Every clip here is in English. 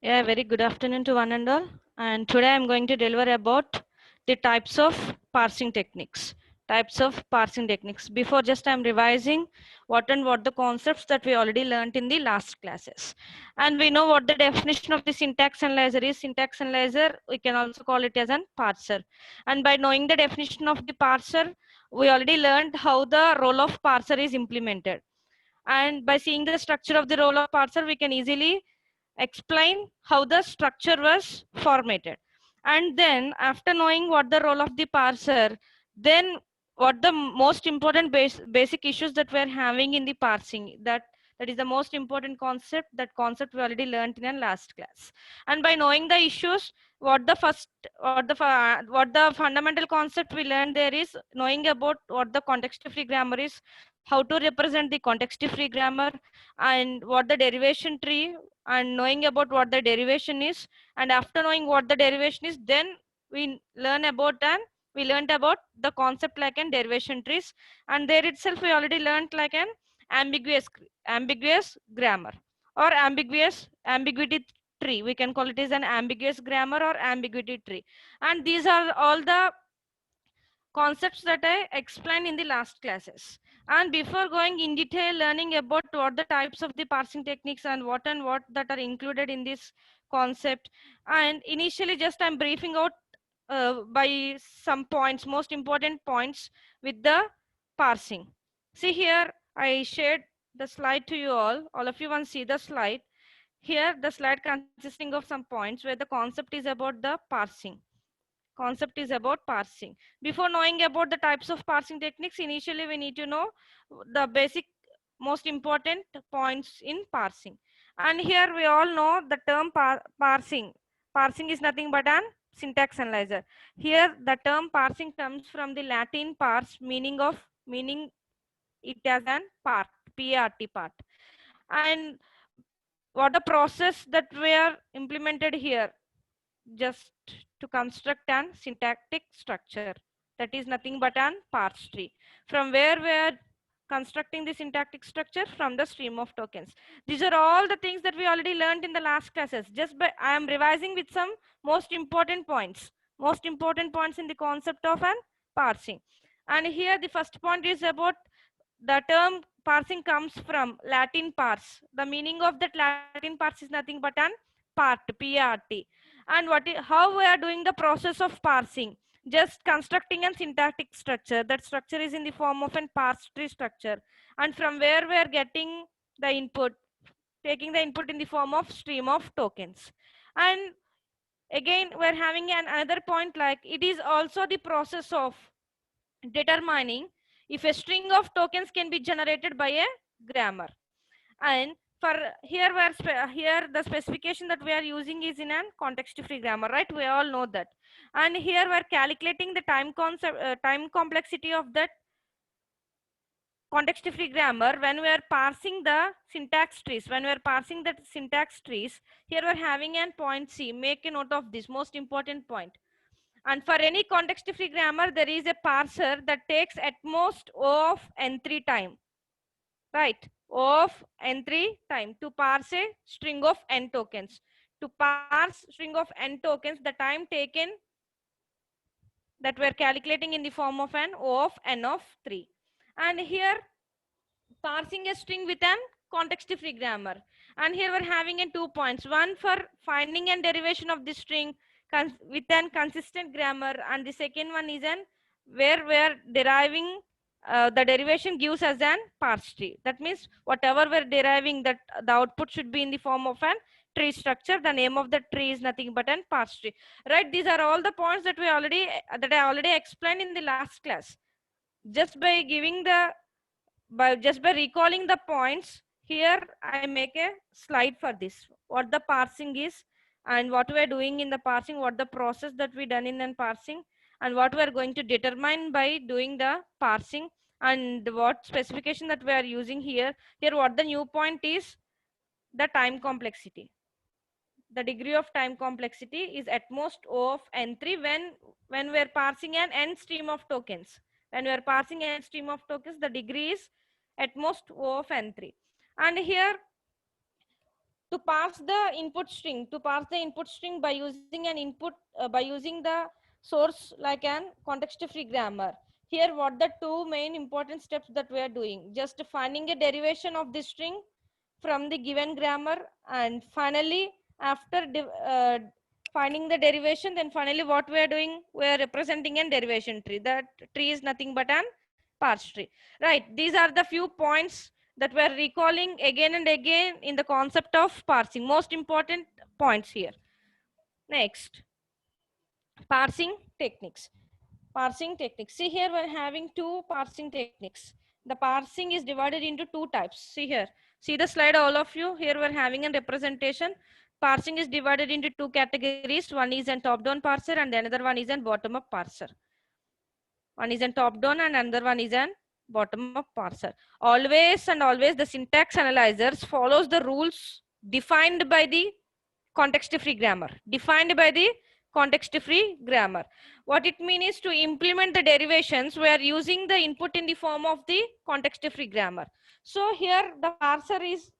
Yeah, very good afternoon to one and all. And today I'm going to deliver about the types of parsing techniques. Types of parsing techniques. Before just I'm revising what the concepts that we already learned in the last classes. And we know what the definition of the syntax analyzer is. Syntax analyzer, we can also call it as an parser. And by knowing the definition of the parser, we already learned how the role of parser is implemented. And by seeing the structure of the role of parser, we can easily explain how the structure was formatted. And then after knowing what the role of the parser, then what the most important basic issues that we're having in the parsing, that is the most important concept. That concept we already learned in our last class. And by knowing the issues, what the fundamental concept we learned there is knowing about what the context free grammar is, how to represent the context free grammar, and what the derivation tree, and knowing about what the derivation is. And after knowing what the derivation is, then we learned about the concept like an derivation trees. And there itself we already learned like an ambiguous grammar, or ambiguity tree. We can call it as an ambiguous grammar or ambiguity tree. And these are all the concepts that I explained in the last classes. And before going in detail learning about what the types of the parsing techniques and what that are included in this concept, and initially just I'm briefing out by some points, most important points with the parsing. See here, I shared the slide to you all. All of you want to see the slide. Here, the slide consisting of some points where the concept is about the parsing. Concept is about parsing. Before knowing about the types of parsing techniques, initially we need to know the basic most important points in parsing. And here we all know the term parsing. Parsing is nothing but an syntax analyzer. Here the term parsing comes from the Latin pars, meaning it as an part, part part. And what the process that we are implemented here, just to construct an syntactic structure, that is nothing but an parse tree, from where we are constructing the syntactic structure, from the stream of tokens. These are all the things that we already learned in the last classes. Just by I am revising with some most important points in the concept of an parsing. And here the first point is about the term parsing comes from Latin pars. The meaning of that Latin pars is nothing but an part, part. And how we are doing the process of parsing? Just constructing a syntactic structure. That structure is in the form of an parse tree structure. And from where we are getting the input, taking the input in the form of stream of tokens. And again, we're having another point, like it is also the process of determining if a string of tokens can be generated by a grammar. And for here here the specification that we are using is in an context free grammar, right? We all know that. And here we're calculating the time complexity of that context free grammar when we are parsing the syntax trees. When we are parsing the syntax trees, here we're having an point C. Make a note of this most important point. And for any context free grammar, there is a parser that takes at most O of n3 time, right? O of n3 time to parse a string of n tokens. To parse string of n tokens, the time taken that we're calculating in the form of an O of n of 3. And here parsing a string with an context free grammar. And here we're having in 2 points. One for finding and derivation of the string with an consistent grammar, and the second one is an where we're deriving the derivation gives us an parse tree. That means whatever we're deriving, that the output should be in the form of an tree structure. The name of the tree is nothing but an parse tree, right? These are all the points that I already explained in the last class. Just by giving the just by recalling the points, here I make a slide for this, what the parsing is, and what we are doing in the parsing, what the process that we done in the parsing, and what we are going to determine by doing the parsing, and what specification that we are using here. Here what the new point is, the time complexity. The degree of time complexity is at most O of n3 when we are parsing an n stream of tokens. When we are parsing n stream of tokens, the degree is at most O of n3. And here to parse the input string, by using an input, by using the source like an context free grammar. Here what the two main important steps that we are doing, just finding a derivation of this string from the given grammar, and finally after finding the derivation, then finally what we are doing, we are representing a derivation tree. That tree is nothing but an parse tree, right? These are the few points that we are recalling again and again in the concept of parsing, most important points here. Next, parsing techniques. See here we're having two parsing techniques. The parsing is divided into two types. See here, see the slide all of you. Here we're having a representation. Parsing is divided into two categories. One is a top down parser and another one is a bottom up parser. One is a top down and another one is an bottom up parser. Always and always the syntax analyzers follows the rules defined by the context free grammar. What it means is, to implement the derivations, we are using the input in the form of the context free grammar. So here the parser is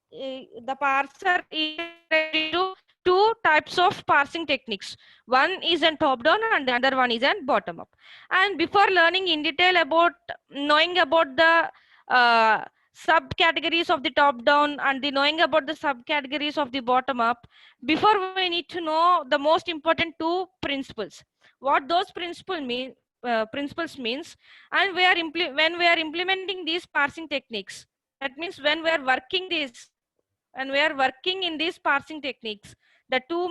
into two types of parsing techniques. One is a top down and the other one is a bottom up. And before learning in detail about knowing about the subcategories of the top down and the knowing about the subcategories of the bottom up, before we need to know the most important two principles. What those principles means, and when we are implementing these parsing techniques, that means when we are working this, and we are working in these parsing techniques, the two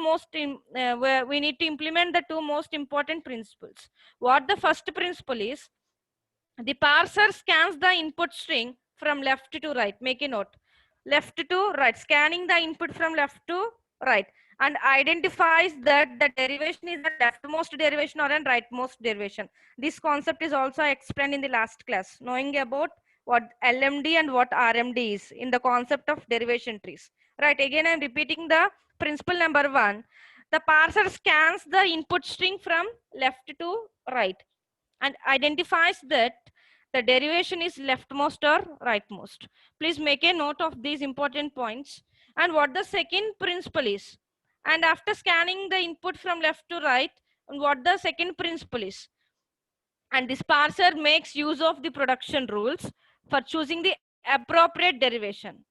where we need to implement the two most important principles. What the first principle is, the parser scans the input string from left to right. Make a note. Left to right. Scanning the input from left to right, and identifies that the derivation is a leftmost derivation or a rightmost derivation. This concept is also explained in the last class, knowing about what LMD and what RMD is in the concept of derivation trees. Right. Again, I'm repeating the principle number one. The parser scans the input string from left to right and identifies that the derivation is leftmost or rightmost. Please make a note of these important points. And what the second principle is. And after scanning the input from left to right, and what the second principle is. And this parser makes use of the production rules for choosing the appropriate derivation.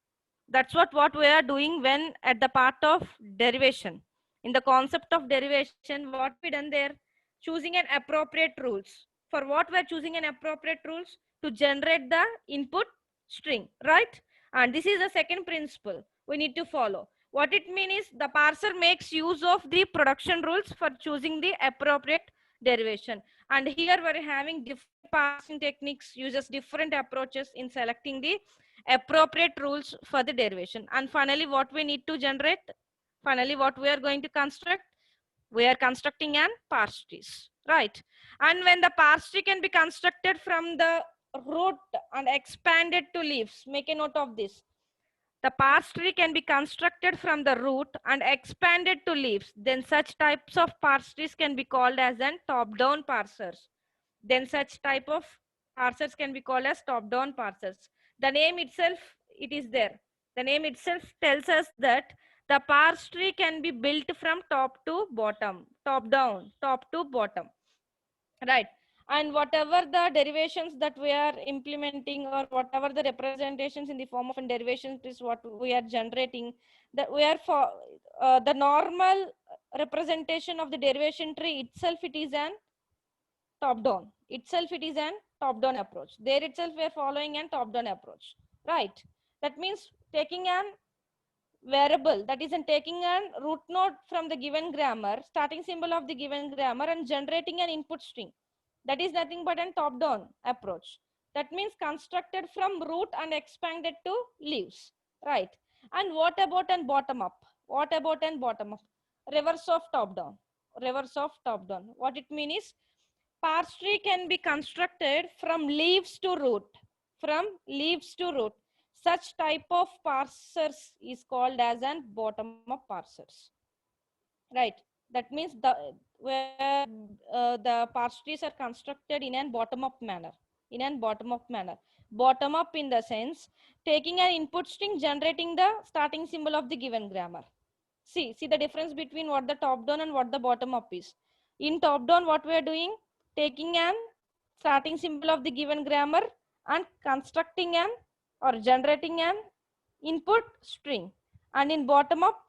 That's what we are doing when at the part of derivation. In the concept of derivation, what we done there, choosing an appropriate rules. For what we are choosing an appropriate rules? To generate the input string, right? And this is the second principle we need to follow. What it means is, the parser makes use of the production rules for choosing the appropriate derivation. And here we're having different parsing techniques, uses different approaches in selecting the appropriate rules for the derivation. And finally, what we need to generate, finally what we are going to construct, we are constructing an parse trees, right? And when the parse tree can be constructed from the root and expanded to leaves, make a note of this. The parse tree can be constructed from the root and expanded to leaves. Then such types of parse trees can be called as an top-down parsers. Then such type of parsers can be called as top-down parsers. The name itself, it is there. The name itself tells us that the parse tree can be built from top to bottom, top down, top to bottom, right? And whatever the derivations that we are implementing, or whatever the representations in the form of derivations is what we are generating, that we are for the normal representation of the derivation tree itself, it is an top down. It is an top down approach. There itself we are following an top down approach, right? That means taking an variable, that is in taking an root node from the given grammar, starting symbol of the given grammar, and generating an input string. That is nothing but an top down approach. That means constructed from root and expanded to leaves, right? And what about an bottom up? What about an bottom up? Reverse of top down. Reverse of top down. What it means is, parse tree can be constructed from leaves to root. From leaves to root. Such type of parsers is called as an bottom up parsers. Right. That means where the parse trees are constructed in an bottom up manner. In an bottom up manner. bottom up in the sense taking an input string, generating the starting symbol of the given grammar. See the difference between what the top down and what the bottom up is. In top down, what we are doing, taking an starting symbol of the given grammar and constructing an or generating an input string. And in bottom up,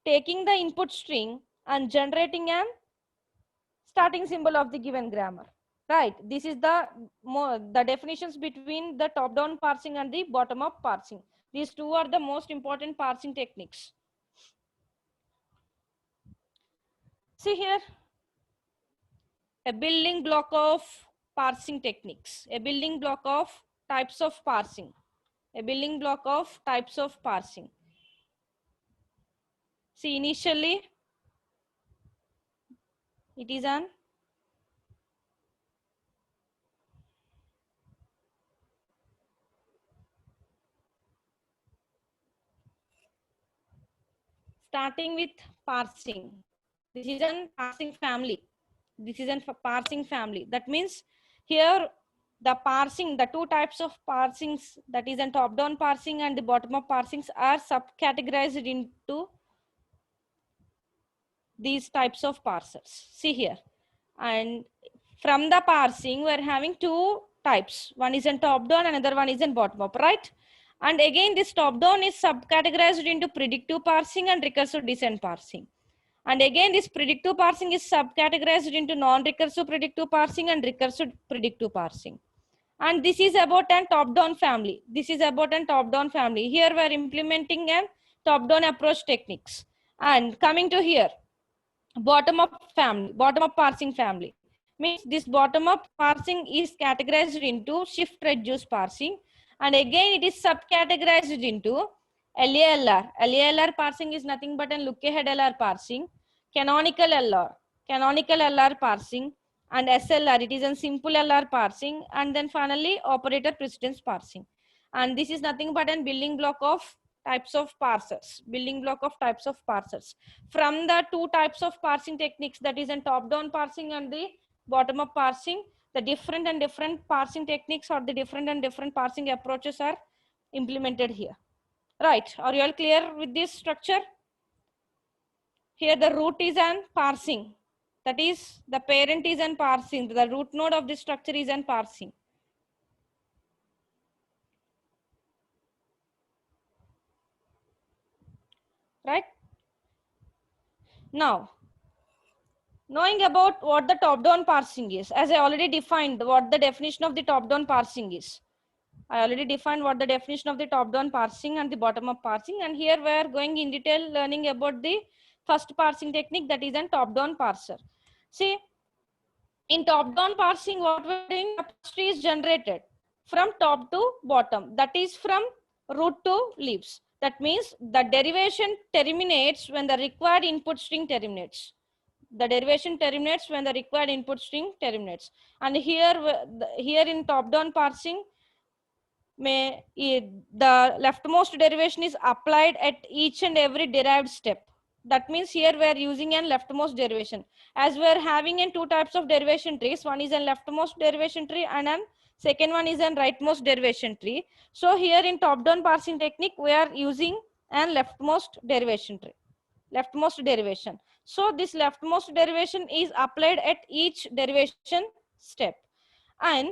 taking the input string and generating an starting symbol of the given grammar. Right, this is the definitions between the top down parsing and the bottom up parsing. These two are the most important parsing techniques. See here, a building block of parsing techniques, a building block of types of parsing, a building block of types of parsing. See, initially it is an starting with parsing. This is an parsing family. This is a parsing family. That means here the parsing, the two types of parsings, that is a top-down parsing and the bottom-up parsings, are subcategorized into these types of parsers. See here. And from the parsing, we're having two types. One is in top-down, another one is in bottom-up, right? And again, this top-down is subcategorized into predictive parsing and recursive descent parsing. And again, this predictive parsing is subcategorized into non-recursive predictive parsing and recursive predictive parsing. And this is about a top-down family. This is about a top-down family. Here we are implementing a top-down approach techniques. And coming to here, bottom-up family, bottom-up parsing family. Means this bottom-up parsing is categorized into shift-reduce parsing. And again, it is subcategorized into LALR. LALR parsing is nothing but a look-ahead LR parsing. Canonical LR parsing, and SLR, it is a simple LR parsing, and then finally operator precedence parsing. And this is nothing but a building block of types of parsers, building block of types of parsers. From the two types of parsing techniques, that is a top-down parsing and the bottom-up parsing, the different parsing techniques or the different parsing approaches are implemented here. Right, are you all clear with this structure? Here the root is an parsing. That is, the parent is an parsing. The root node of this structure is an parsing. Right? Now, knowing about what the top-down parsing is, as I already defined what the definition of the top-down parsing is. I already defined what the definition of the top-down parsing and the bottom-up parsing. And here we are going in detail learning about the first parsing technique, that is a top-down parser. See, in top-down parsing, what we're doing, the tree is generated from top to bottom. That is from root to leaves. That means the derivation terminates when the required input string terminates. The derivation terminates when the required input string terminates. And here in top-down parsing, the leftmost derivation is applied at each and every derived step. That means here we are using an leftmost derivation. As we are having in two types of derivation trees, one is a leftmost derivation tree and a second one is a rightmost derivation tree. So here in top-down parsing technique, we are using an leftmost derivation tree, leftmost derivation. So this leftmost derivation is applied at each derivation step. And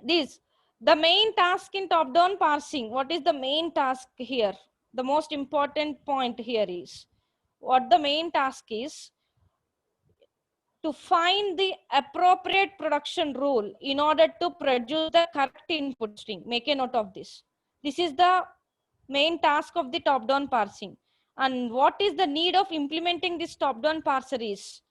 the main task in top-down parsing, what is the main task here? The most important point here is, what the main task is, to find the appropriate production rule in order to produce the correct input string. Make a note of this. This is the main task of the top-down parsing. And what is the need of implementing this top-down parser is?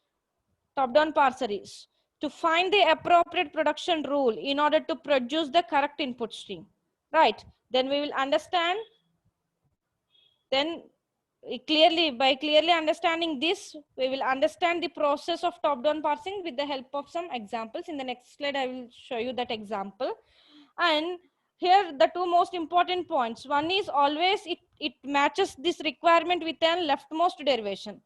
Top-down parser is to find the appropriate production rule in order to produce the correct input string. Right? Then we will understand. Then by clearly understanding this, we will understand the process of top-down parsing with the help of some examples. In the next slide, I will show you that example. And here the two most important points. One is always it matches this requirement with a leftmost derivation.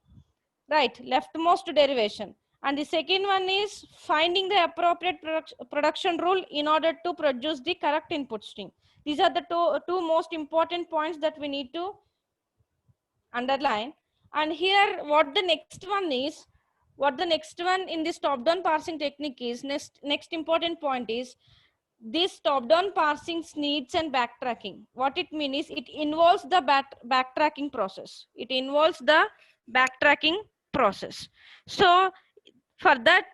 Right, leftmost derivation. And the second one is finding the appropriate production rule in order to produce the correct input string. These are the two most important points that we need to underline. And here what the next one is, what the next one in this top-down parsing technique is, next important point is, this top-down parsing needs and backtracking. What it means is it involves the backtracking process. It involves the backtracking process. So for that,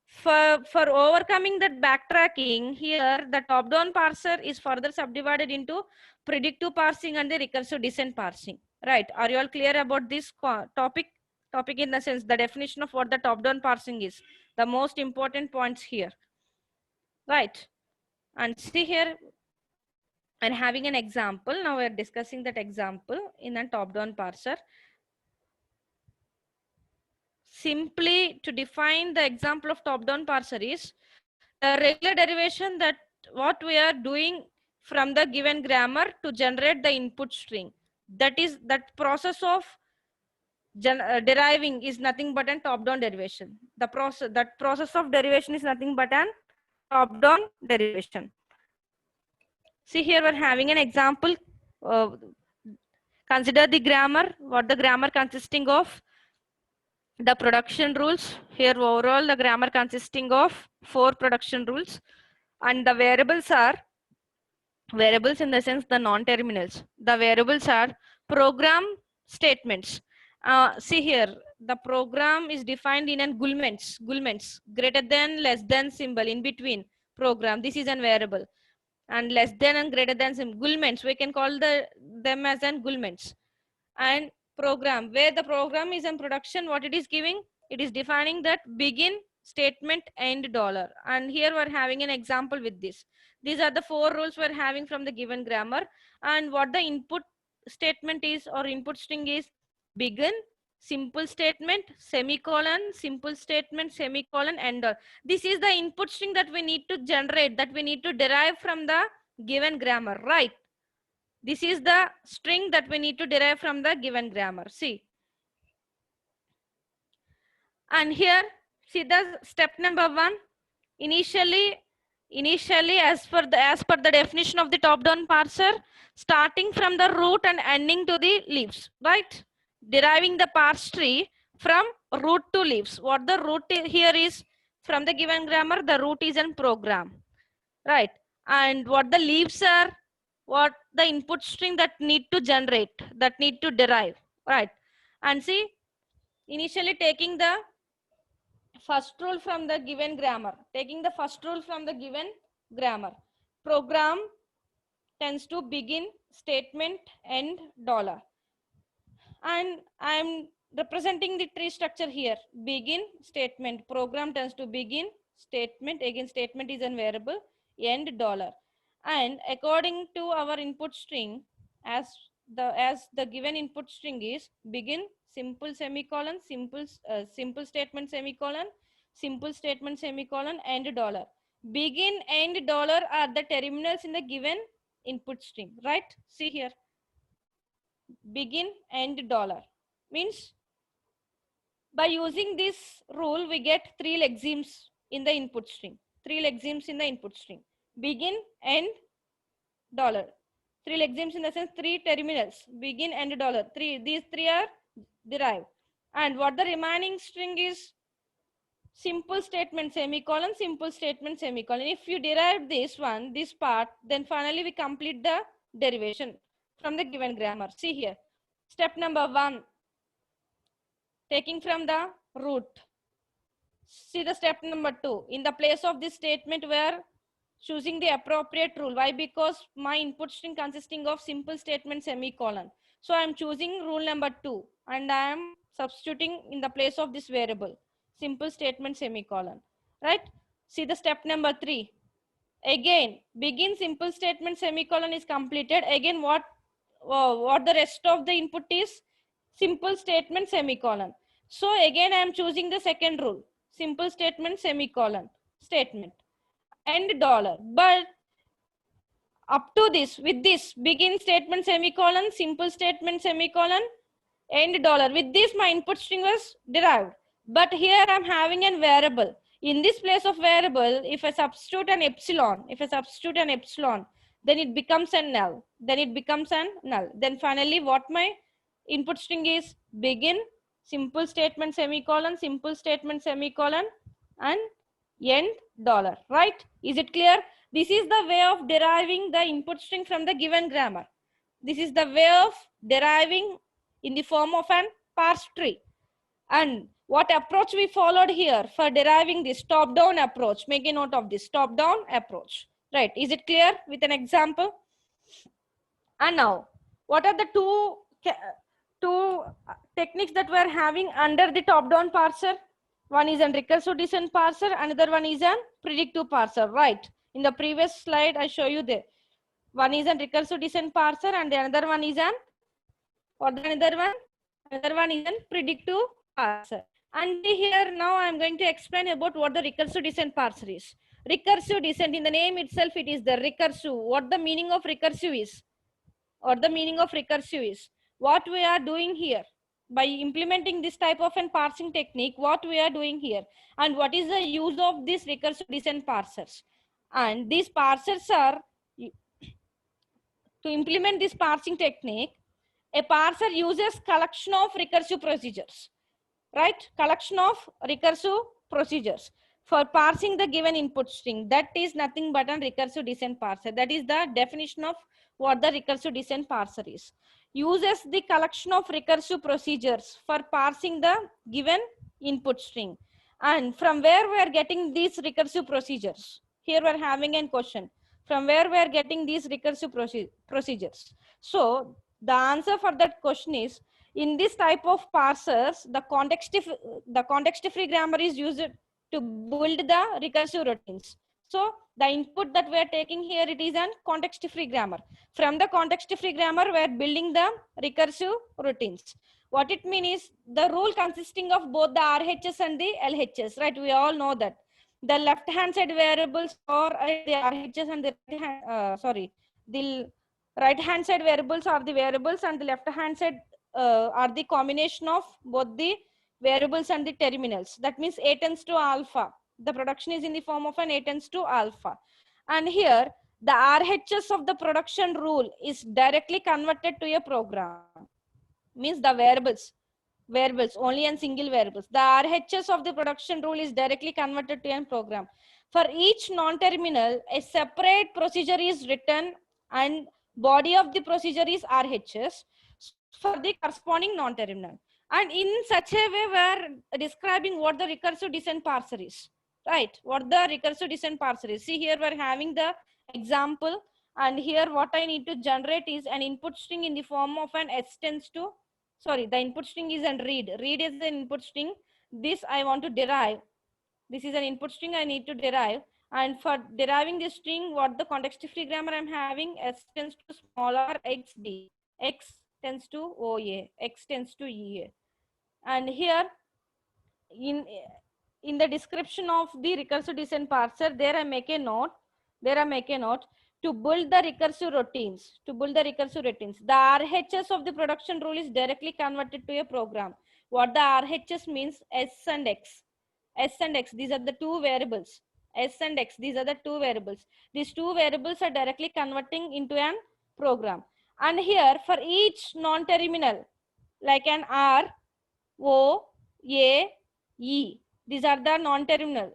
for overcoming that backtracking, here the top-down parser is further subdivided into predictive parsing and the recursive descent parsing. Right? Are you all clear about this topic? Topic in the sense, the definition of what the top-down parsing is. The most important points here. Right? And see here, and having an example. Now we are discussing that example in a top-down parser. Simply to define the example of top-down parser is the regular derivation that what we are doing from the given grammar to generate the input string. That is, that process of deriving is nothing but a top-down derivation. The process of derivation is nothing but an top-down derivation. See here we're having an example. Consider the grammar, what the grammar consisting of. The production rules, here overall the grammar consisting of 4 production rules, and the variables are, variables in the sense the non-terminals. The variables are program statements. See here, the program is defined in an gullments, greater than, less than symbol in between program. This is an variable. And less than and greater than gullments, we can call them as an gullments. And program, where the program is in production, what it is giving, it is defining that begin statement end dollar. And here we're having an example with this. These are the 4 rules we're having from the given grammar. And what the input statement is or input string is, begin, simple statement, semicolon, simple statement, semicolon, end dollar. This is the input string that we need to generate, that we need to derive from the given grammar, right? This is the string that we need to derive from the given grammar. See. And here, see the step number 1. Initially as per the definition of the top-down parser, starting from the root and ending to the leaves, right? Deriving the parse tree from root to leaves. What the root here is from the given grammar, the root is in program, right? And what the leaves are, what the input string that need to generate, that need to derive, right? And see, initially taking the first rule from the given grammar, program tends to begin statement end dollar. And I'm representing the tree structure here. Begin statement, program tends to begin statement, again statement is a variable, end dollar. And according to our input string, as the given input string is begin simple semicolon, simple statement semicolon, simple statement semicolon, end dollar. Begin end dollar are the terminals in the given input string, right? See here, begin end dollar means by using this rule we get 3 lexemes in the input string. 3 lexemes in the input string. Begin end dollar. 3 lexemes in the sense 3 terminals. Begin end dollar. These 3 are derived. And what the remaining string is, simple statement semicolon, simple statement semicolon. If you derive this one, this part, then finally we complete the derivation from the given grammar. See here, step number 1, taking from the root. See the step number 2, in the place of this statement we are choosing the appropriate rule. Why? Because my input string consisting of simple statement semicolon. So I am choosing rule number 2 and I am substituting in the place of this variable simple statement semicolon, right? See the step number 3. Again, begin simple statement semicolon is completed. Again, what the rest of the input is? Simple statement semicolon. So again, I am choosing the second rule, simple statement semicolon, statement, end dollar. But up to this, with this, begin statement semicolon, simple statement semicolon, end dollar. With this, my input string was derived. But here I'm having a variable. In this place of variable, if I substitute an epsilon, then it becomes a null. Then finally, what my input string is? Begin, simple statement, semicolon, and end dollar, right? Is it clear? This is the way of deriving the input string from the given grammar. This is the way of deriving in the form of an parse tree. And what approach we followed here for deriving this top-down approach? Make a note of this top-down approach, right? Is it clear with an example? And now, what are the two techniques that we are having under the top-down parser? One is a recursive descent parser, another one is a predictive parser, right? In the previous slide, I show you there. One is a recursive descent parser, and the another one is an, or the another one? Another one is a predictive parser. And here now I am going to explain about what the recursive descent parser is. Recursive descent, in the name itself, it is the recursive. What the meaning of recursive is? Or the meaning of recursive is what we are doing here by implementing this type of an parsing technique. What we are doing here, and what is the use of these recursive descent parsers? And these parsers are, to implement this parsing technique, a parser uses collection of recursive procedures, right? Collection of recursive procedures for parsing the given input string. That is nothing but a recursive descent parser. That is the definition of what the recursive descent parser is. Uses the collection of recursive procedures for parsing the given input string. And from where we are getting these recursive procedures? Here we are having a question. From where we are getting these recursive procedures? So the answer for that question is, in this type of parsers, the context-free grammar is used to build the recursive routines. So the input that we are taking here, it is an context-free grammar. From the context-free grammar, we are building the recursive routines. What it means is the rule consisting of both the RHS and the LHS, right? We all know that the left-hand side variables or the RHS and the the right-hand side variables are the variables, and the left-hand side are the combination of both the variables and the terminals. That means A tends to alpha. The production is in the form of an A tends to alpha. And here, the RHS of the production rule is directly converted to a program. Means the variables, only and single variables. The RHS of the production rule is directly converted to a program. For each non-terminal, a separate procedure is written and body of the procedure is RHS for the corresponding non-terminal. And in such a way, we are describing what the recursive descent parser is, right? What the recursive descent parser is. See, here we're having the example, and here what I need to generate is an input string in the form of an S tends to, sorry, the input string is an read. Read is the input string. This I want to derive. This is an input string I need to derive. And for deriving this string, what the context-free grammar I'm having, S tends to smaller xd, x tends to OA, x tends to EA. And here in the description of the recursive descent parser, there I make a note, to build the recursive routines, the RHS of the production rule is directly converted to a program. What the RHS means, S and X, these are the two variables. S and X, these are the two variables. These two variables are directly converting into an program. And here for each non-terminal, like an R, O, A, E, these are the non-terminal,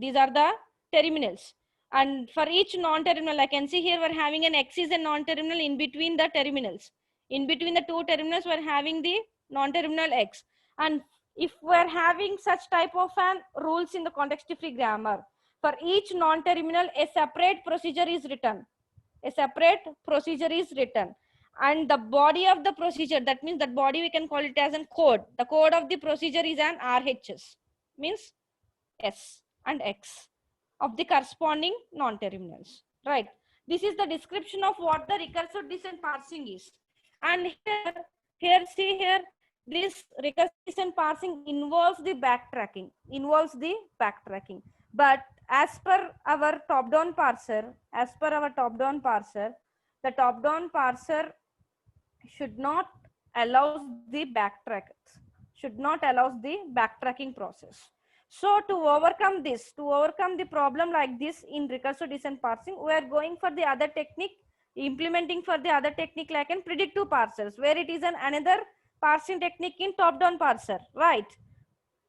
these are the terminals. And for each non-terminal, I can see here we're having an X is a non-terminal in between the terminals. In between the two terminals, we're having the non-terminal X. And if we're having such type of rules in the context-free grammar, for each non-terminal, a separate procedure is written. And the body of the procedure, that means that body we can call it as a code. The code of the procedure is an RHS, means S and X of the corresponding non-terminals, right? This is the description of what the recursive descent parsing is. And see here, this recursive descent parsing involves the backtracking, But as per our top-down parser, the top-down parser should not allow the backtrack. should not allow the backtracking process. So to overcome this, to overcome the problem like this in recursive descent parsing, we are going for the other technique, implementing for the other technique like in predictive parsers, where it is another parsing technique in top-down parser, right?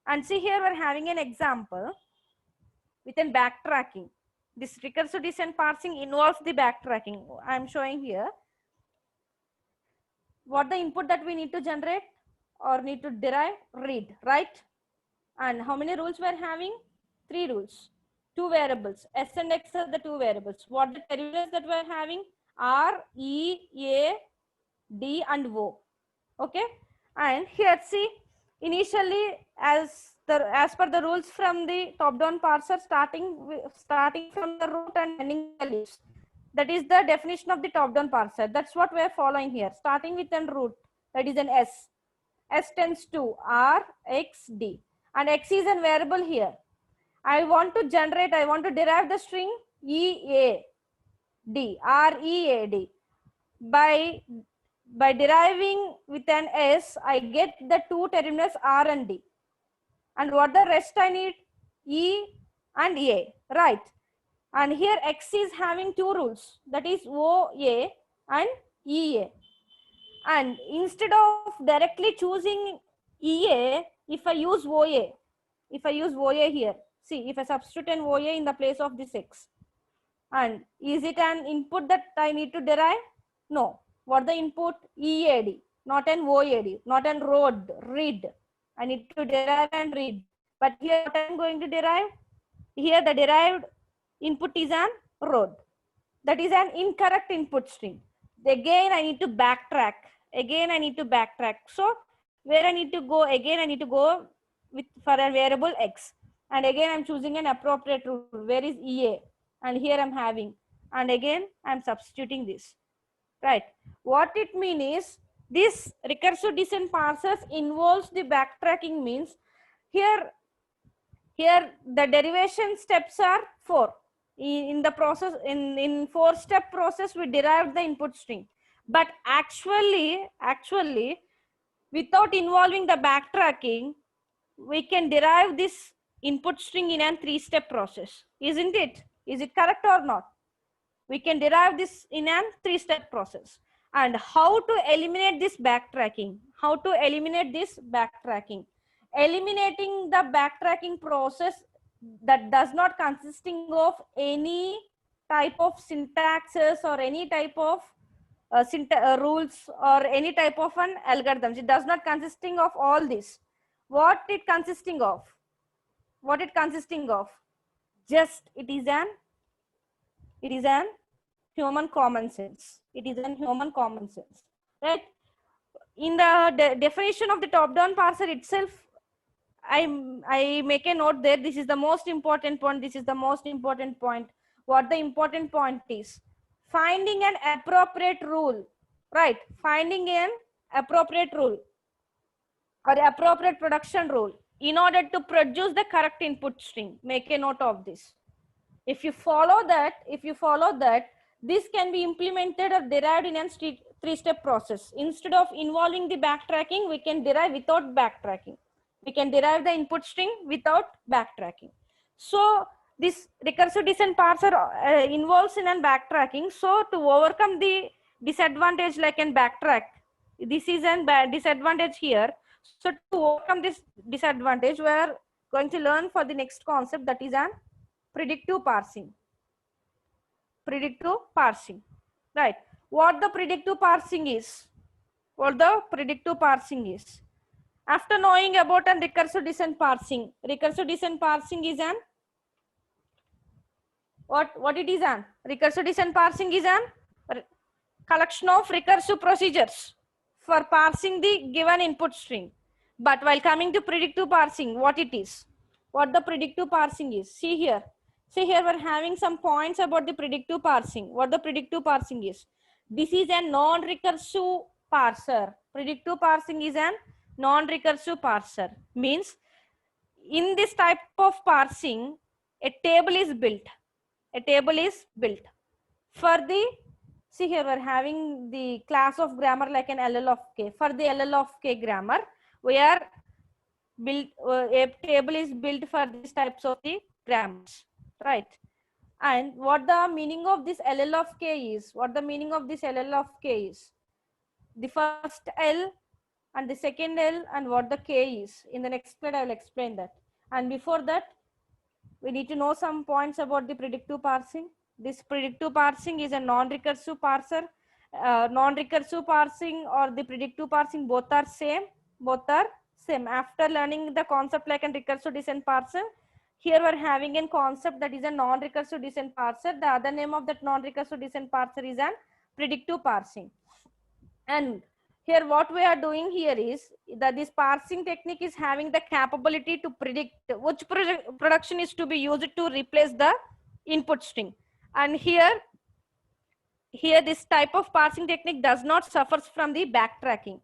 And see here we're having an example within backtracking. This recursive descent parsing involves the backtracking. I'm showing here what the input that we need to generate or need to derive, read, right? And how many rules we're having? 3 rules, 2 variables. S and X are the 2 variables. What the terminals that we're having? R, E, A, D and O. Okay. And here see, initially as per the rules from the top-down parser, starting from the root and ending the leaves. That is the definition of the top-down parser. That's what we are following here. Starting with an root, that is an S. S tends to R, X, D. And X is a variable here. I want to derive the string EAD, READ. By deriving with an S, I get the 2 terminals R and D. And what the rest I need? E and A, right? And here X is having 2 rules, that is OA and EA. And instead of directly choosing EA, if I use OA here, see, if I substitute an OA in the place of this X, and is it an input that I need to derive? No. What the input? EAD, not an OAD, not an read. I need to derive and read. But here what I am going to derive? Here the derived input is an road. That is an incorrect input string. Again I need to backtrack. So where I need to go? Again I need to go for a variable X. And again I'm choosing an appropriate rule. Where is EA? And here I'm having. And again I'm substituting this. Right. What it means is this recursive descent parsers involves the backtracking. Means here the derivation steps are 4. In the process, in 4-step process, we derived the input string. But actually, without involving the backtracking, we can derive this input string in a 3-step process. Isn't it? Is it correct or not? We can derive this in a 3-step process. And how to eliminate this backtracking? Eliminating the backtracking process that does not consisting of any type of syntaxes or any type of rules or any type of an algorithms. It does not consisting of all this. What it consisting of? Just it is an human common sense. Right? In the definition of the top-down parser itself, I make a note there. This is the most important point. What the important point is? Finding an appropriate rule, right? Finding an appropriate rule or appropriate production rule in order to produce the correct input string. Make a note of this. If you follow that, this can be implemented or derived in a 3-step process. Instead of involving the backtracking, we can derive without backtracking. We can derive the input string without backtracking. So this recursive descent parser involves in a backtracking. So to overcome the disadvantage like in backtrack, this is a disadvantage here. So to overcome this disadvantage, we are going to learn for the next concept, that is an predictive parsing. Right? What the predictive parsing is? After knowing about an recursive descent parsing is an what it is an? Recursive descent parsing is an collection of recursive procedures for parsing the given input string. But while coming to predictive parsing, what it is? What the predictive parsing is? See here we're having some points about the predictive parsing. What the predictive parsing is? This is a non-recursive parser. Predictive parsing is an non-recursive parser. Means in this type of parsing, a table is built. For the, see here we're having the class of grammar like an LL of K. For the LL of K grammar, we are built, a table is built for these types of the grammars, right? And what the meaning of this LL of K is, what the meaning of this LL of K is, the first L and the second L and what the K is. In the next slide, I will explain that. And before that, we need to know some points about the predictive parsing. This predictive parsing is a non-recursive parser. Non-recursive parsing or the predictive parsing both are same. Both are same. After learning the concept like a recursive descent parser, here we are having a concept that is a non-recursive descent parser. The other name of that non-recursive descent parser is an predictive parsing. And here what we are doing here is that this parsing technique is having the capability to predict which production is to be used to replace the input string. And here this type of parsing technique does not suffers from the backtracking,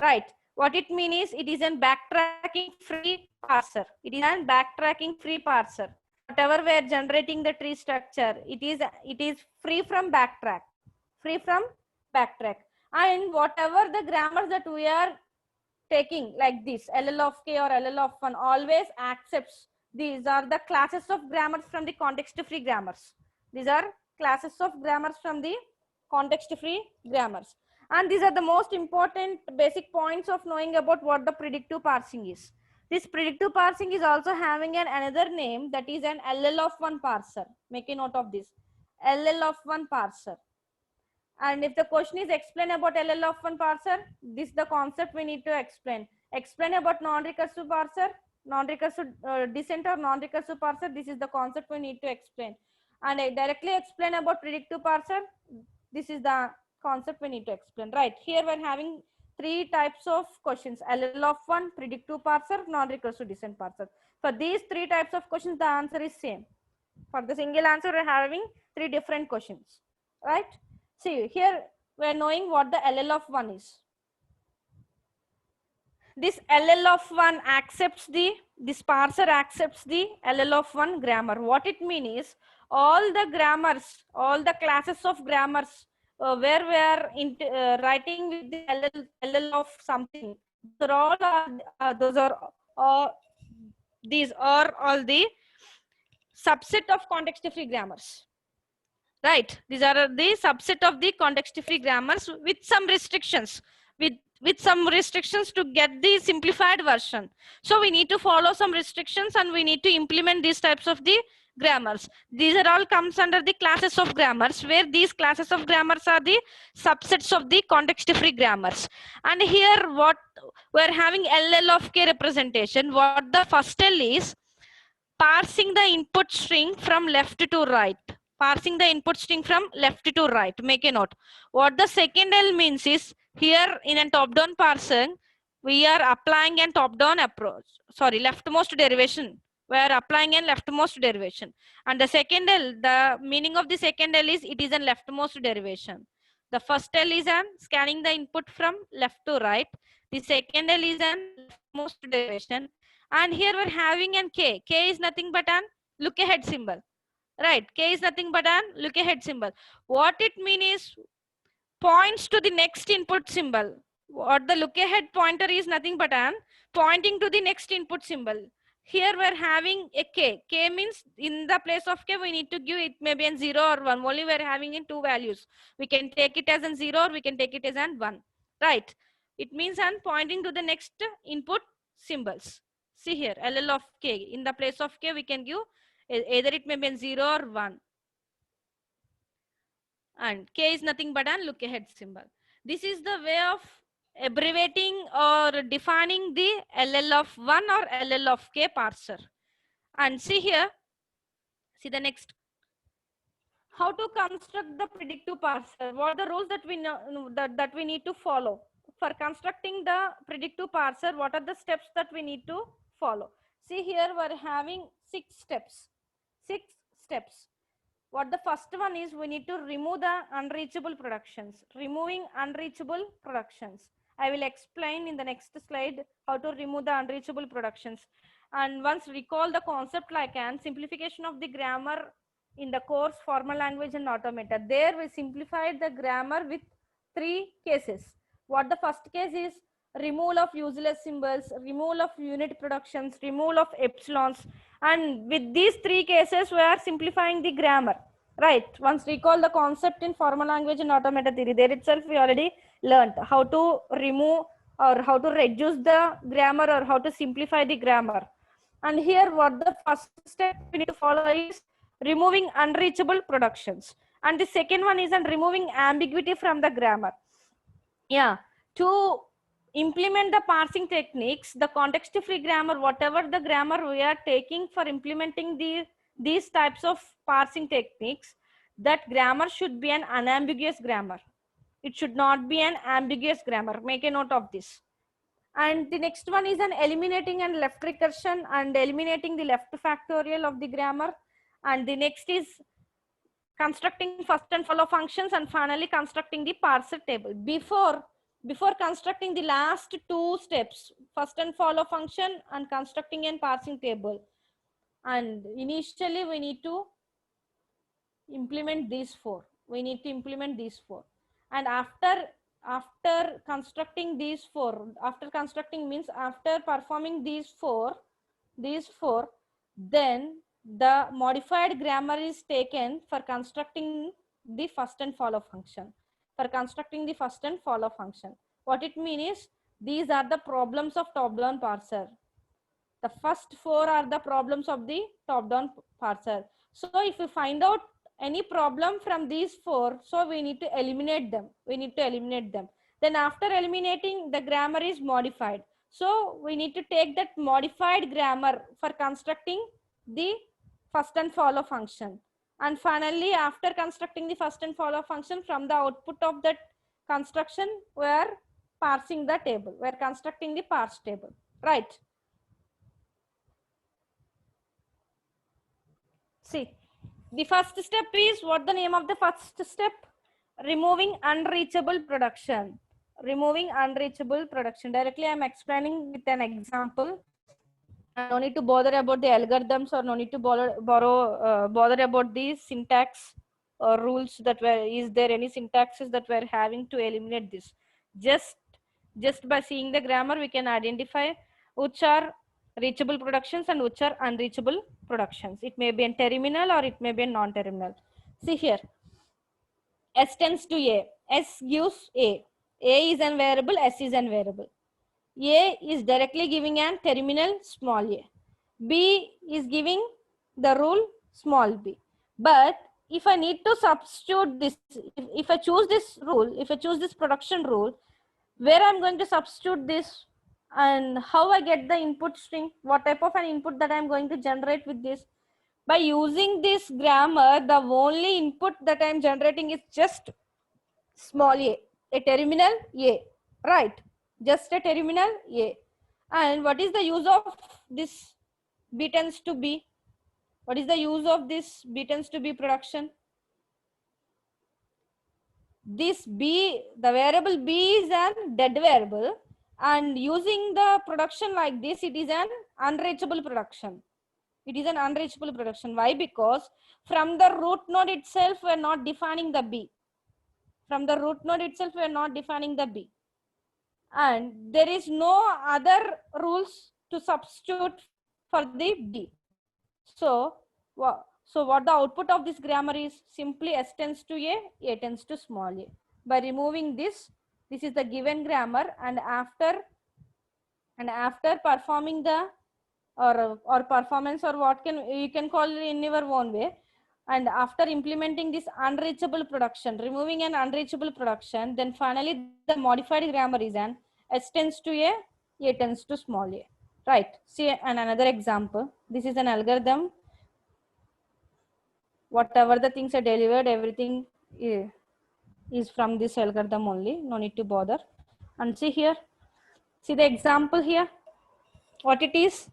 right? What it means is it is a backtracking free parser. It is a backtracking free parser. Whatever we are generating the tree structure, it is free from backtrack, free from backtrack. And whatever the grammars that we are taking like this LL of K or LL of 1 always accepts, these are the classes of grammars from the context free grammars. These are classes of grammars from the context free grammars. And these are the most important basic points of knowing about what the predictive parsing is. This predictive parsing is also having another name, that is an LL of 1 parser. Make a note of this, LL of 1 parser. And if the question is explain about LL of 1 parser, this is the concept we need to explain. Explain about non-recursive parser, non-recursive descent or non-recursive parser. This is the concept we need to explain. And I directly explain about predictive parser. This is the concept we need to explain, right? Here we're having three types of questions: LL of 1, predictive parser, non-recursive descent parser. For these three types of questions, the answer is same. For the single answer, we're having three different questions, right? See, here we're knowing what the LL of 1 is. This LL of 1 accepts this parser accepts the LL of 1 grammar. What it means is all the grammars, all the classes of grammars where we are writing with the LL of something, these are all the subset of context free grammars. Right, these are the subset of the context free grammars with some restrictions, with some restrictions to get the simplified version. So we need to follow some restrictions and we need to implement these types of the grammars. These are all comes under the classes of grammars, where these classes of grammars are the subsets of the context free grammars. And here what we're having LL of K representation. What the first L is parsing the input string from left to right. Parsing the input string from left to right. Make a note. What the second L means is, here in a top-down parsing, we are applying a top-down approach. Sorry, leftmost derivation. We are applying a leftmost derivation. And the second L, the meaning of the second L is it is a leftmost derivation. The first L is an scanning the input from left to right. The second L is an leftmost derivation. And here we're having an K. K is nothing but an look ahead symbol. Right, K is nothing but an look ahead symbol. What it means is points to the next input symbol. What the look ahead pointer is nothing but an pointing to the next input symbol. Here we're having a K. K means in the place of K we need to give it maybe an 0 or 1. Only we're having in two values. We can take it as an 0 or we can take it as an 1. Right. It means an pointing to the next input symbols. See here, LL of K. In the place of K we can give either it may be an 0 or 1. And K is nothing but an look ahead symbol. This is the way of abbreviating or defining the LL of 1 or LL of K parser. And see here, see the next. How to construct the predictive parser? What are the rules that we know that we need to follow for constructing the predictive parser? What are the steps that we need to follow? See here, we're having 6 steps. 6 steps. What the first one is, we need to remove the unreachable productions. Removing unreachable productions. I will explain in the next slide how to remove the unreachable productions. And once recall the concept like an simplification of the grammar in the course formal language and automata. There we simplified the grammar with 3 cases. What the first case is, removal of useless symbols, removal of unit productions, removal of epsilons. And with these three cases, we are simplifying the grammar. Right. Once recall the concept in formal language and automata theory. There itself we already learned how to remove or how to reduce the grammar or how to simplify the grammar. And here what the first step we need to follow is removing unreachable productions. And the second one is on removing ambiguity from the grammar. Yeah, to implement the parsing techniques, the context free grammar, whatever the grammar we are taking for implementing these types of parsing techniques, that grammar should be an unambiguous grammar. It should not be an ambiguous grammar. Make a note of this. And the next one is an eliminating and left recursion and eliminating the left factorial of the grammar. And the next is constructing first and follow functions, and finally constructing the parser table. Before constructing the last two steps, first and follow function and constructing and parsing table, and initially we need to implement these four. And after constructing these four, after constructing means after performing these four, then the modified grammar is taken for constructing the first and follow function. What it means is, these are the problems of top-down parser. The first four are the problems of the top-down parser. So if we find out any problem from these four, so we need to eliminate them. Then after eliminating, the grammar is modified. So we need to take that modified grammar for constructing the first and follow function. And finally, after constructing the first and follow function, from the output of that construction, we are parsing the table. We are constructing the parse table, right? See, the first step is, what the name of the first step? Removing unreachable production. Directly I am explaining with an example. No need to bother about the algorithms, or no need to bother about the syntax or rules that were, is there any syntaxes that we're having to eliminate this? Just by seeing the grammar, we can identify which are reachable productions and which are unreachable productions. It may be a terminal or it may be a non-terminal. See here, S tends to A. S gives A. A is an variable, S is an variable. A is directly giving an terminal small a. B is giving the rule small b. But if I need to substitute this, if I choose this rule, if I choose this production rule, where I'm going to substitute this and how I get the input string, what type of an input that I'm going to generate with this. By using this grammar, the only input that I'm generating is just small a terminal a, right? Just a terminal a. And what is the use of this b tends to b? What is the use of this b tends to b production? This b, the variable b is an dead variable, and using the production like this, it is an unreachable production. Why? Because from the root node itself, we are not defining the b. And there is no other rules to substitute for the b. So what the output of this grammar is? Simply S tends to A tends to small a. By removing this is the given grammar, and after performing the or performance, or what you can call it in your own way, and after implementing this unreachable production, removing an unreachable production, then finally the modified grammar is an S tends to A tends to small a, right? See another example. This is an algorithm. Whatever the things are delivered, everything is from this algorithm only. No need to bother. And see here, see the example here, what it is,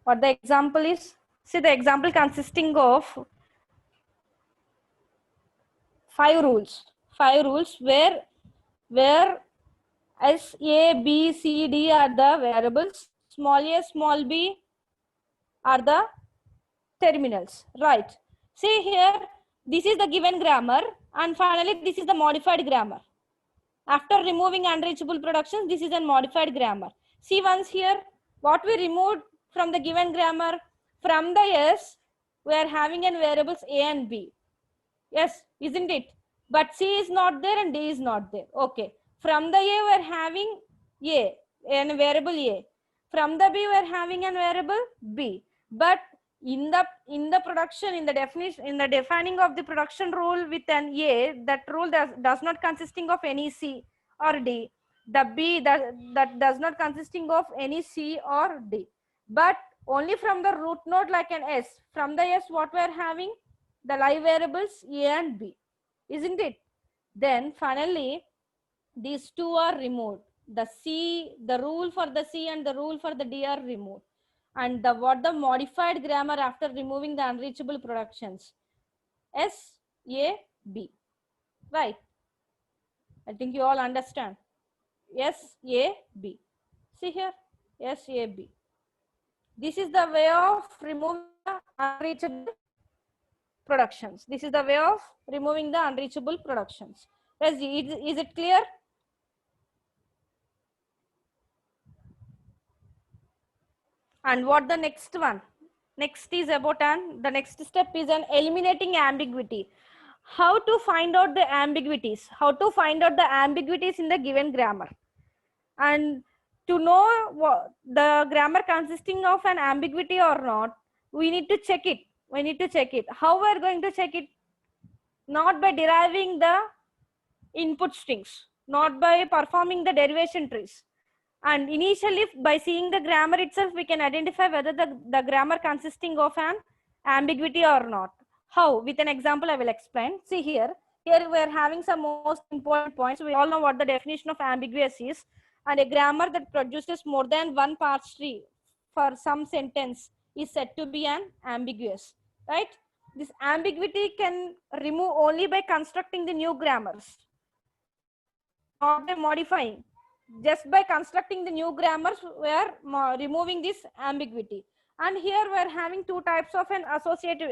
what the example is. See the example consisting of 5 rules where S, A, B, C, D are the variables, small a, small b are the terminals, right? See here, this is the given grammar, and finally this is the modified grammar. After removing unreachable productions, this is a modified grammar. See once here, what we removed from the given grammar, from the S, we are having an variables A and B. Yes, isn't it? But C is not there and D is not there. Okay. From the A, we are having A, and variable A. From the B, we are having an variable B. But in the production, in the definition, in the defining of the production rule with an A, that rule does not consisting of any C or D. The B that does not consisting of any C or D. But only from the root node like an S. From the S, what we are having? The live variables A and B, isn't it? Then finally, these two are removed. The C, the rule for the C and the rule for the D are removed. And what the modified grammar after removing the unreachable productions? S, A, B. Right. I think you all understand. S, A, B. See here, S, A, B. This is the way of removing the unreachable productions. This is the way of removing the unreachable productions. Is it clear? And what the next one? Next is about the next step is an eliminating ambiguity. How to find out the ambiguities? How to find out the ambiguities in the given grammar? And to know the grammar consisting of an ambiguity or not, we need to check it. We need to check it. How we are going to check it? Not by deriving the input strings, not by performing the derivation trees. And initially, by seeing the grammar itself, we can identify whether the grammar consisting of an ambiguity or not. How? With an example, I will explain. See here. Here we are having some most important points. We all know what the definition of ambiguous is. And a grammar that produces more than one parse tree for some sentence is said to be an ambiguous. Right? This ambiguity can remove only by constructing the new grammars, not by modifying. Just by constructing the new grammars, we are removing this ambiguity. And here we are having two types of an associative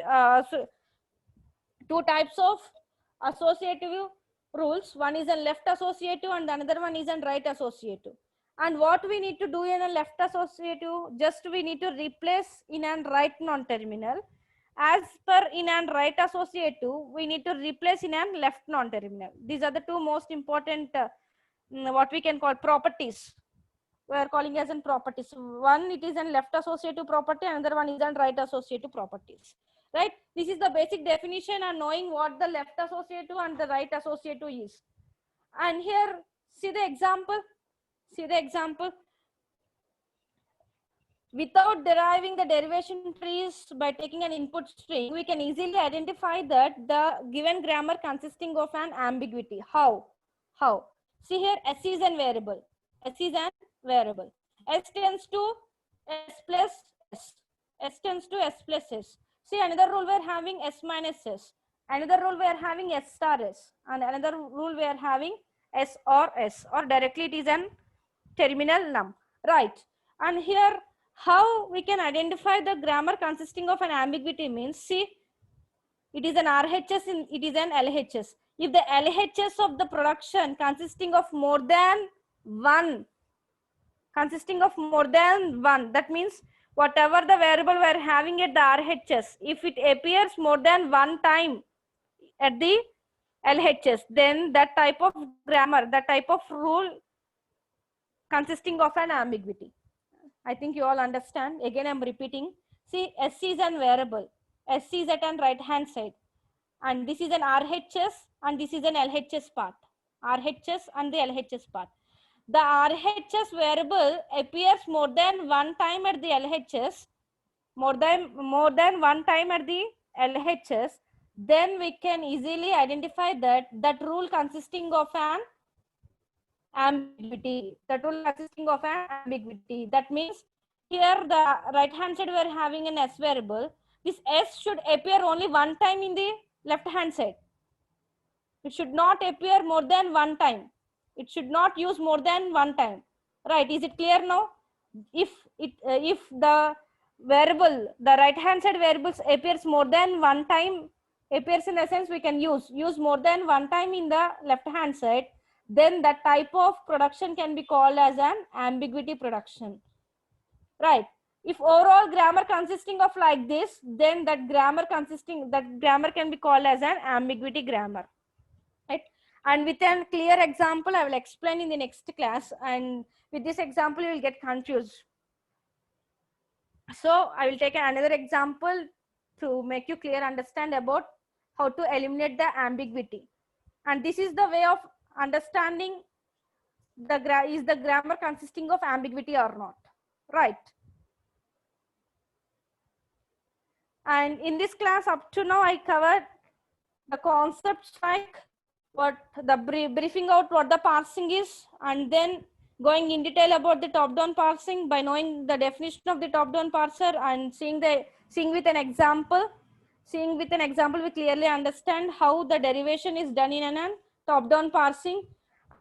rules. One is a left associative and another one is a right associative. And what we need to do in a left associative, just we need to replace in and right non-terminal. As per in and right associative, we need to replace in and left non-terminal. These are the two most important what we can call properties. We are calling as in properties. One, it is an left associative property, another one is an right associative properties. Right? This is the basic definition and knowing what the left associative and the right associative is. And here, see the example. See the example. Without deriving the derivation trees by taking an input string, we can easily identify that the given grammar consisting of an ambiguity. How? How? See here, S is an variable. S is an variable. S tends to S plus S. S tends to S plus S. See, another rule we are having S minus S. Another rule we are having S star S. And another rule we are having S or S. Or directly it is an terminal num. Right. And here, how we can identify the grammar consisting of an ambiguity means, see, it is an RHS, it is an LHS. If the LHS of the production consisting of more than one, that means whatever the variable we are having at the RHS, if it appears more than one time at the LHS, then that type of grammar, that type of rule consisting of an ambiguity. I think you all understand. Again, I'm repeating. See, S is an variable. S is at an right hand side. And this is an RHS and this is an LHS part. RHS and the LHS part. The RHS variable appears more than one time at the LHS, more than one time at the LHS, then we can easily identify that rule consisting of an ambiguity. That rule consisting of an ambiguity. That means here the right hand side we are having an S variable. This S should appear only one time in the left hand side. It should not appear more than one time. It should not use more than one time. Right? Is it clear now? If the variable, the right hand side variables appears more than one time, appears in the sense we can use more than one time in the left hand side, then that type of production can be called as an ambiguity production, right? If overall grammar consisting of like this, then that grammar can be called as an ambiguity grammar, right? And with a clear example, I will explain in the next class, and with this example, you will get confused. So I will take another example to make you clear understand about how to eliminate the ambiguity. And this is the way of understanding is the grammar consisting of ambiguity or not, right? And in this class up to now, I covered the concepts like what the briefing out what the parsing is, and then going in detail about the top-down parsing by knowing the definition of the top-down parser and seeing with an example. Seeing with an example, we clearly understand how the derivation is done in an top-down parsing,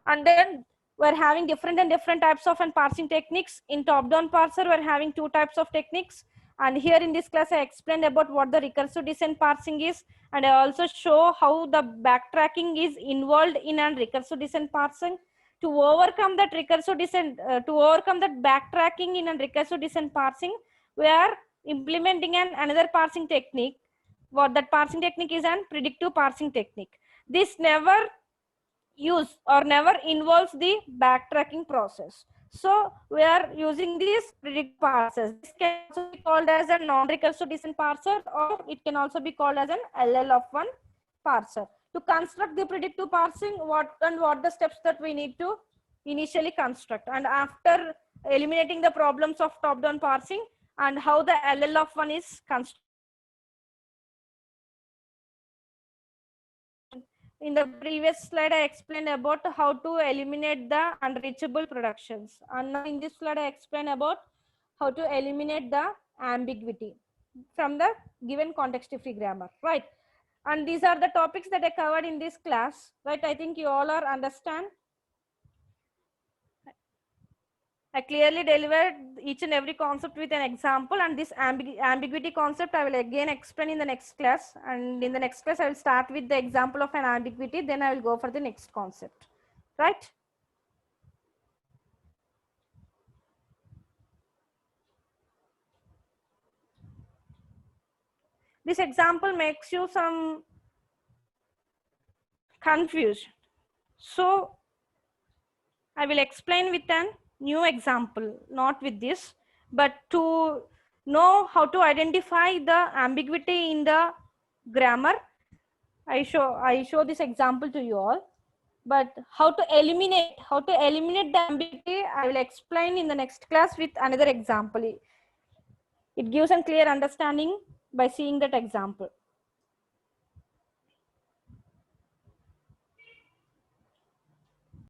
and then we're having different types of parsing techniques. In top-down parser, we're having two types of techniques. And here in this class, I explained about what the recursive descent parsing is. And I also show how the backtracking is involved in a recursive descent parsing. To overcome that recursive descent, to overcome that backtracking in a recursive descent parsing, we are implementing another parsing technique. What that parsing technique is an predictive parsing technique. This never involves the backtracking process. So we are using these predictive parsers. This can also be called as a non-recursive descent parser, or it can also be called as an LL of one parser. To construct the predictive parsing, what the steps that we need to initially construct, and after eliminating the problems of top-down parsing and how the LL of one is constructed. In the previous slide, I explained about how to eliminate the unreachable productions. And now in this slide, I explain about how to eliminate the ambiguity from the given context-free grammar, right? And these are the topics that I covered in this class, right? I think you all are understand. I clearly delivered each and every concept with an example, and this ambiguity concept I will again explain in the next class. And in the next class, I will start with the example of an ambiguity, then I will go for the next concept, right? This example makes you some confused. So I will explain with a new example, not with this, but to know how to identify the ambiguity in the grammar, I show this example to you all. But how to eliminate the ambiguity, I will explain in the next class with another example. It gives a clear understanding by seeing that example.